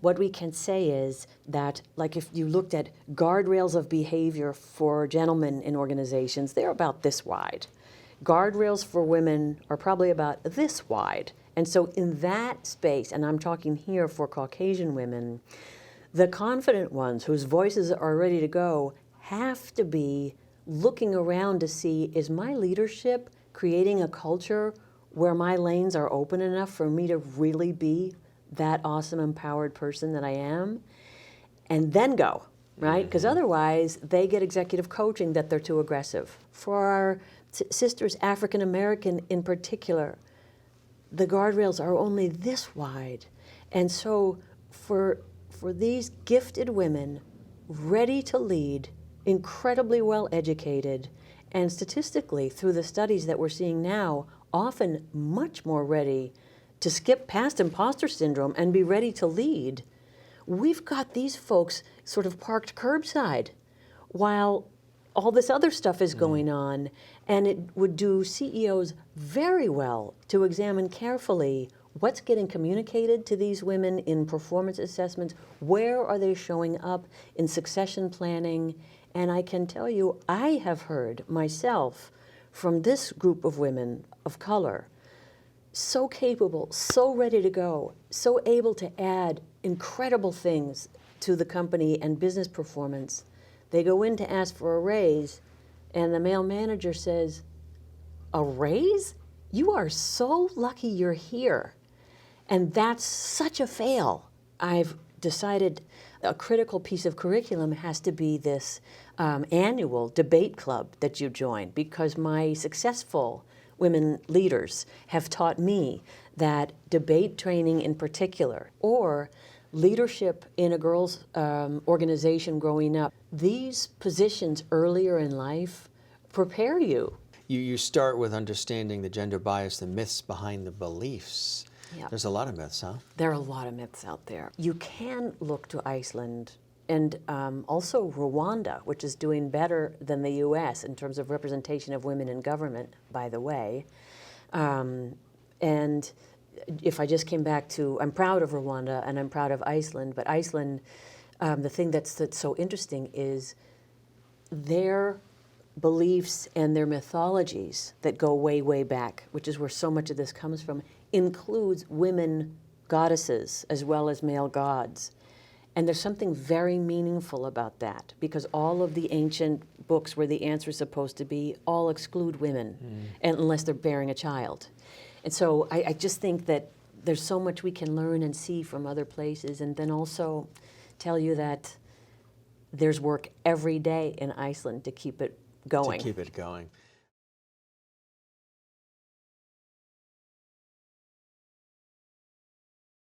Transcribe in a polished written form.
what we can say is that, like if you looked at guardrails of behavior for gentlemen in organizations, they're about this wide. Guardrails for women are probably about this wide. And so in that space, and I'm talking here for Caucasian women, the confident ones whose voices are ready to go have to be looking around to see, is my leadership creating a culture where my lanes are open enough for me to really be that awesome, empowered person that I am? And then go, right? Because otherwise, they get executive coaching that they're too aggressive. For our sisters, African American in particular, the guardrails are only this wide. And so for these gifted women, ready to lead, incredibly well educated, and statistically, through the studies that we're seeing now, often much more ready to skip past imposter syndrome and be ready to lead, we've got these folks sort of parked curbside while all this other stuff is going on. And it would do CEOs very well to examine carefully what's getting communicated to these women in performance assessments, where are they showing up in succession planning. And I can tell you, I have heard myself from this group of women of color, so capable, so ready to go, so able to add incredible things to the company and business performance. They go in to ask for a raise, and the male manager says, "A raise? You are so lucky you're here." And that's such a fail. I've decided a critical piece of curriculum has to be this annual debate club that you join, because my successful women leaders have taught me that debate training in particular, or leadership in a girls' organization growing up, these positions earlier in life prepare you. You start with understanding the gender bias, the myths behind the beliefs. Yep. There's a lot of myths, huh? There are a lot of myths out there. You can look to Iceland and also Rwanda, which is doing better than the US in terms of representation of women in government, by the way. And if I just came back to, I'm proud of Rwanda and I'm proud of Iceland, but Iceland, the thing that's so interesting is their beliefs and their mythologies that go way, way back, which is where so much of this comes from, includes women goddesses as well as male gods. And there's something very meaningful about that, because all of the ancient books where the answer is supposed to be all exclude women, unless they're bearing a child. And so I just think that there's so much we can learn and see from other places, and then also tell you that there's work every day in Iceland to keep it going. To keep it going.